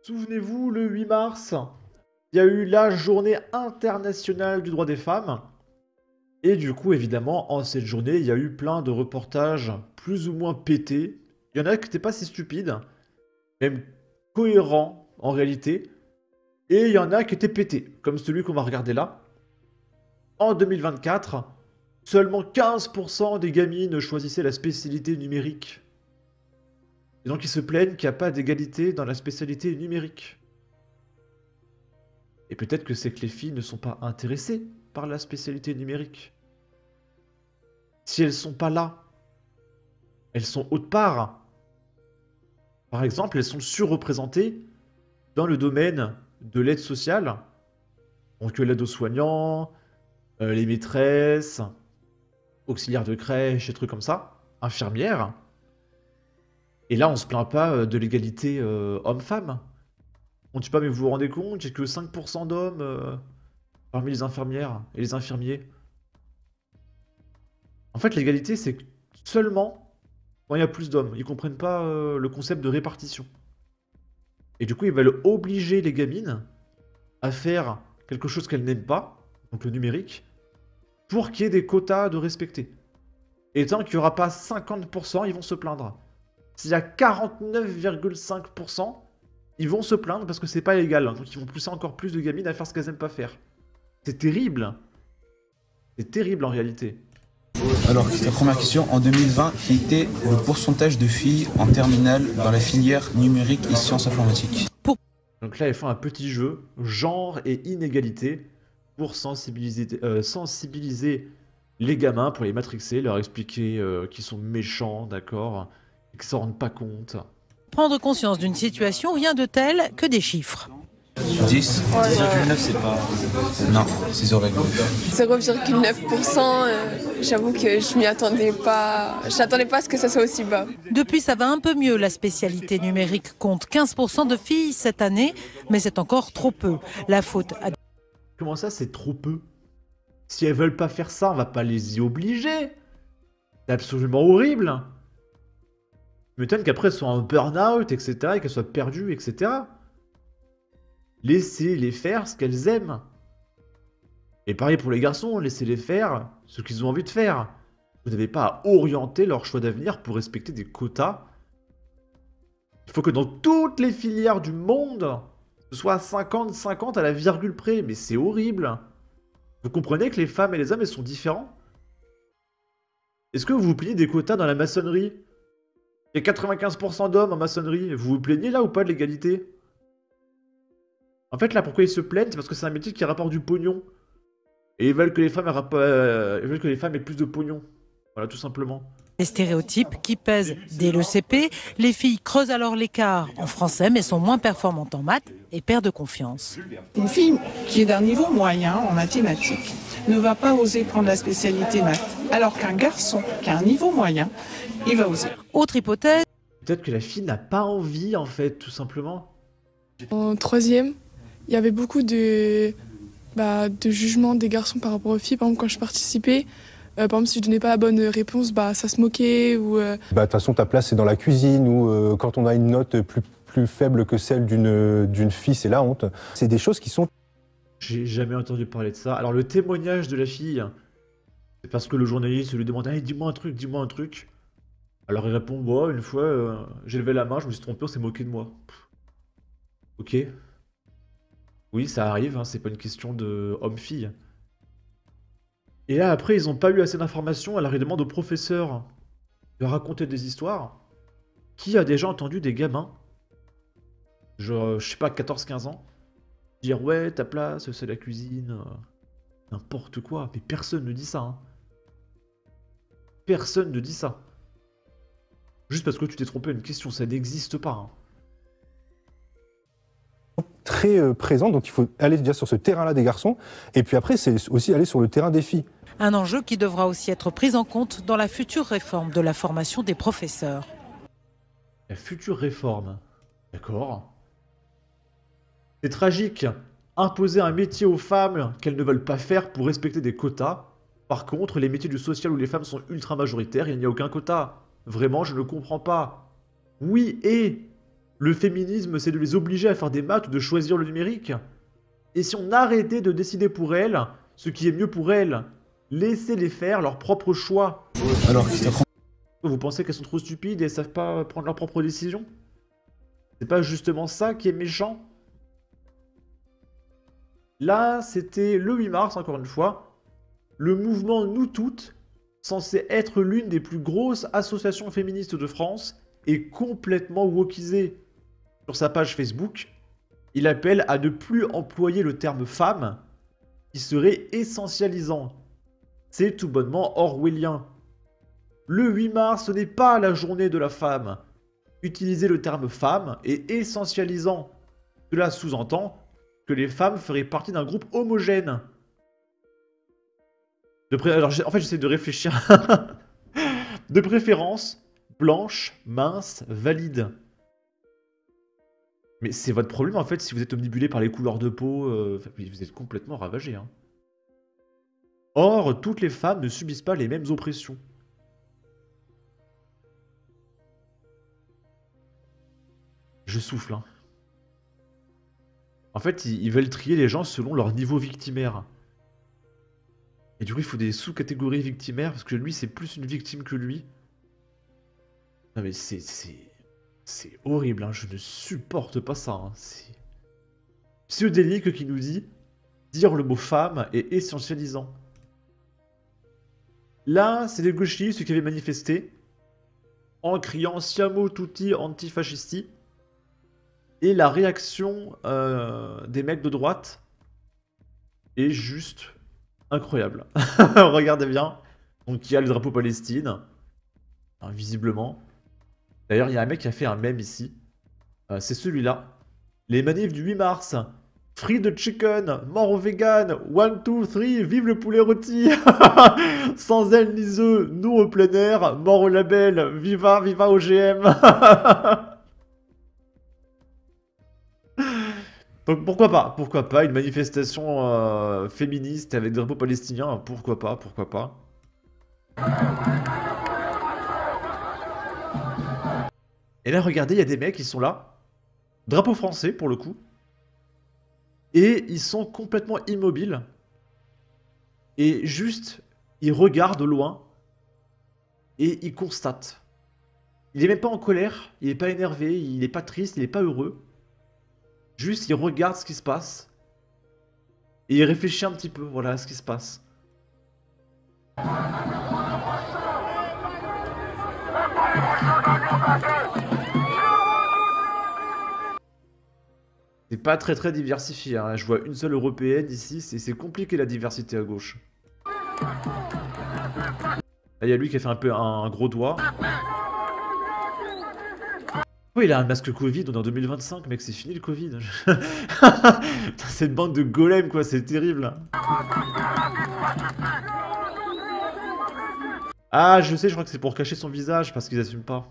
Souvenez-vous, le 8 mars, il y a eu la journée internationale du droit des femmes. Et du coup, évidemment, en cette journée, il y a eu plein de reportages plus ou moins pétés. Il y en a qui n'étaient pas si stupides, même cohérents en réalité. Et il y en a qui étaient pétés, comme celui qu'on va regarder là. En 2024, seulement 15% des gamines choisissaient la spécialité numérique. Et donc ils se plaignent qu'il n'y a pas d'égalité dans la spécialité numérique. Et peut-être que c'est que les filles ne sont pas intéressées par la spécialité numérique. Si elles sont pas là, elles sont autre part. Par exemple, elles sont surreprésentées dans le domaine de l'aide sociale. Donc l'aide aux soignants, les maîtresses, auxiliaires de crèche, des trucs comme ça, infirmières. Et là, on se plaint pas de l'égalité homme-femme. On dit pas, mais vous vous rendez compte, il n'y a que 5% d'hommes parmi les infirmières et les infirmiers. En fait, l'égalité, c'est seulement quand il y a plus d'hommes. Ils comprennent pas le concept de répartition. Et du coup, ils veulent obliger les gamines à faire quelque chose qu'elles n'aiment pas, donc le numérique, pour qu'il y ait des quotas de respecter. Et tant qu'il n'y aura pas 50%, ils vont se plaindre. S'il y a 49,5%, ils vont se plaindre parce que c'est pas légal. Donc ils vont pousser encore plus de gamines à faire ce qu'elles aiment pas faire. C'est terrible. C'est terrible en réalité. Alors, la première question, en 2020, quel était le pourcentage de filles en terminale dans la filière numérique et sciences informatiques? Donc là, ils font un petit jeu, genre et inégalité, pour sensibiliser les gamins, pour les matrixer, leur expliquer qu'ils sont méchants, d'accord, et qu'ils s'en rendent pas compte. Prendre conscience d'une situation, rien de tel que des chiffres. 10. 10,9, c'est pas... Non, c'est 0,9. 0,9%, j'avoue que je m'y attendais pas. Je n'attendais pas à ce que ça soit aussi bas. Depuis, ça va un peu mieux. La spécialité numérique compte 15% de filles cette année, mais c'est encore trop peu. La faute à... Comment ça, c'est trop peu? Si elles veulent pas faire ça, on va pas les y obliger. C'est absolument horrible. Je m'étonne qu'après elles soient en burn-out, etc., et qu'elles soient perdues, etc. Laissez-les faire ce qu'elles aiment. Et pareil pour les garçons, laissez-les faire ce qu'ils ont envie de faire. Vous n'avez pas à orienter leur choix d'avenir pour respecter des quotas. Il faut que dans toutes les filières du monde, ce soit 50-50 à la virgule près. Mais c'est horrible. Vous comprenez que les femmes et les hommes, elles sont différents? Est-ce que vous vous plaignez des quotas dans la maçonnerie? Il y a 95% d'hommes en maçonnerie. Vous vous plaignez là ou pas de l'égalité? En fait, là, pourquoi ils se plaignent? C'est parce que c'est un métier qui rapporte du pognon. Et ils veulent que les femmes, aient plus de pognon. Voilà, tout simplement. Les stéréotypes qui pèsent dès le CP. Les filles creusent alors l'écart en français, mais sont moins performantes en maths et perdent confiance. Une fille qui est d'un niveau moyen en mathématiques ne va pas oser prendre la spécialité maths, alors qu'un garçon qui a un niveau moyen, il va oser. Autre hypothèse. Peut-être que la fille n'a pas envie, en fait, tout simplement. En troisième, il y avait beaucoup de jugements des garçons par rapport aux filles. Par exemple, quand je participais, par exemple, si je donnais pas la bonne réponse, ça se moquait. Ou de toute façon, ta place, c'est dans la cuisine, ou quand on a une note plus faible que celle d'une fille, c'est la honte. C'est des choses qui sont... J'ai jamais entendu parler de ça. Alors, le témoignage de la fille, c'est parce que le journaliste lui demande « Hey, dis-moi un truc, dis-moi un truc. » Alors, il répond « Bon, une fois, j'ai levé la main, je me suis trompé, on s'est moqué de moi. » Ok. Oui, ça arrive, hein, c'est pas une question de homme-fille. Et là, après, ils ont pas eu assez d'informations, alors ils demandent au professeur de raconter des histoires. Qui a déjà entendu des gamins, genre, je sais pas, 14-15 ans, dire « Ouais, ta place, c'est la cuisine, n'importe quoi. » Mais personne ne dit ça, hein. Personne ne dit ça. Juste parce que tu t'es trompé à une question, ça n'existe pas, hein. Très présent, donc il faut aller déjà sur ce terrain-là des garçons, et puis après, c'est aussi aller sur le terrain des filles. Un enjeu qui devra aussi être pris en compte dans la future réforme de la formation des professeurs. La future réforme. D'accord. C'est tragique. Imposer un métier aux femmes qu'elles ne veulent pas faire pour respecter des quotas. Par contre, les métiers du social où les femmes sont ultra majoritaires, il n'y a aucun quota. Vraiment, je ne comprends pas. Oui, et Le féminisme, c'est de les obliger à faire des maths ou de choisir le numérique. Et si on arrêtait de décider pour elles ce qui est mieux pour elles, laissez-les faire leur propre choix. Alors que Safran Vous pensez qu'elles sont trop stupides et elles savent pas prendre leurs propres décisions? C'est pas justement ça qui est méchant? Là, c'était le 8 mars, encore une fois. Le mouvement Nous Toutes, censé être l'une des plus grosses associations féministes de France, est complètement wokisé. Sur sa page Facebook, il appelle à ne plus employer le terme femme, qui serait essentialisant. C'est tout bonnement orwellien. Le 8 mars, ce n'est pas la journée de la femme. Utiliser le terme femme est essentialisant. Cela sous-entend que les femmes feraient partie d'un groupe homogène. Alors, en fait, j'essaie de réfléchir. De préférence, blanche, mince, valide. Mais c'est votre problème, en fait, si vous êtes omnibulé par les couleurs de peau. Vous êtes complètement ravagé. Hein. Or, toutes les femmes ne subissent pas les mêmes oppressions. Je souffle, hein. En fait, ils veulent trier les gens selon leur niveau victimaire. Et du coup, il faut des sous-catégories victimaires, parce que lui, c'est plus une victime que lui. Non mais c'est horrible, hein. Je ne supporte pas ça. Hein. C'est Pseudélique qui nous dit « Dire le mot femme est essentialisant ». Là, c'est les gauchistes qui avaient manifesté en criant « Siamo tutti antifascisti ». Et la réaction des mecs de droite est juste incroyable. Regardez bien. Donc il y a le drapeau Palestine, hein, visiblement. D'ailleurs, il y a un mec qui a fait un mème ici. C'est celui-là. Les manifs du 8 mars. Free the chicken, mort aux vegan, 1, 2, 3, vive le poulet rôti. Sans elle ni œufs, nous au plein air, mort au label, viva, viva OGM. Donc pourquoi pas une manifestation féministe avec des drapeaux palestiniens, pourquoi pas. Et là regardez, il y a des mecs qui sont là, drapeau français pour le coup, et ils sont complètement immobiles, et juste, ils regardent au loin, et ils constatent. Il est même pas en colère, il est pas énervé, il est pas triste, il est pas heureux. Juste, il regarde ce qui se passe. Et il réfléchit un petit peu, voilà, à ce qui se passe. C'est pas très diversifié, hein. Je vois une seule européenne ici, c'est compliqué la diversité à gauche. Là, il y a lui qui a fait un peu un gros doigt. Oui, il a un masque Covid, on est en 2025, mec, c'est fini le Covid. Cette bande de golems, quoi, c'est terrible. Ah, je sais, je crois que c'est pour cacher son visage, parce qu'ils assument pas.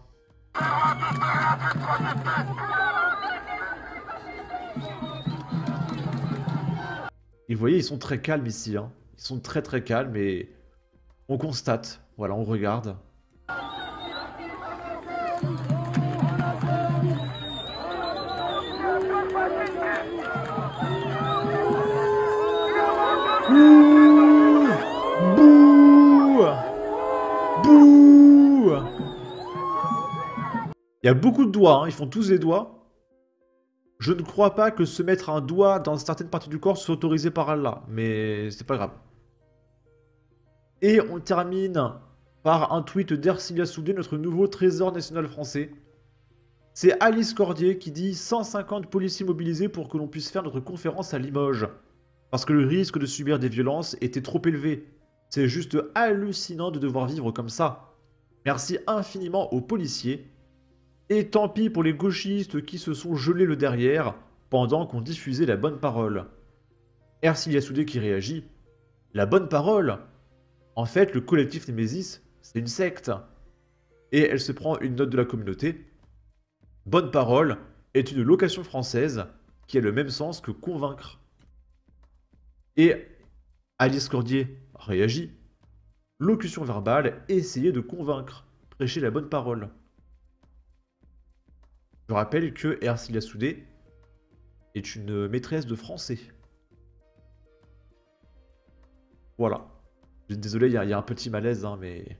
Et vous voyez, ils sont très calmes ici, hein. Ils sont très calmes et on constate, voilà, on regarde. Bouh. Il y a beaucoup de doigts, hein. Ils font tous des doigts. Je ne crois pas que se mettre un doigt dans certaines parties du corps soit autorisé par Allah, mais c'est pas grave. Et on termine par un tweet d'Ercilia Soudé, notre nouveau trésor national français. C'est Alice Cordier qui dit « 150 policiers mobilisés pour que l'on puisse faire notre conférence à Limoges. Parce que le risque de subir des violences était trop élevé. C'est juste hallucinant de devoir vivre comme ça. Merci infiniment aux policiers. Et tant pis pour les gauchistes qui se sont gelés le derrière pendant qu'on diffusait la bonne parole. » Ercilia Soudé qui réagit « La bonne parole ? En fait, le collectif Némésis, c'est une secte. » Et elle se prend une note de la communauté. « Bonne parole est une location française qui a le même sens que convaincre. » Et Alice Cordier réagit. « Locution verbale, essayer de convaincre. Prêcher la bonne parole. » Je rappelle que Ercilia Soudé est une maîtresse de français. Voilà. Désolé, il y a un petit malaise, hein, mais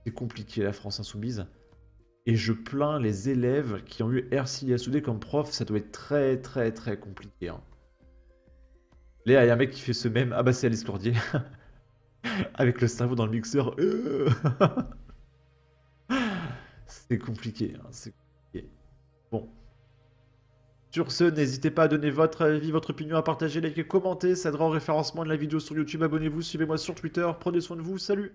c'est compliqué la France insoumise. Et je plains les élèves qui ont eu Ercilia Soudé comme prof, ça doit être très très très compliqué. Hein. Là, il y a un mec qui fait ce même. Ah bah c'est Alice Cordier. Avec le cerveau dans le mixeur. C'est compliqué, hein, c'est compliqué. Bon. Sur ce, n'hésitez pas à donner votre avis, votre opinion, à partager, liker, commenter. Ça aidera au référencement de la vidéo sur YouTube. Abonnez-vous, suivez-moi sur Twitter. Prenez soin de vous. Salut!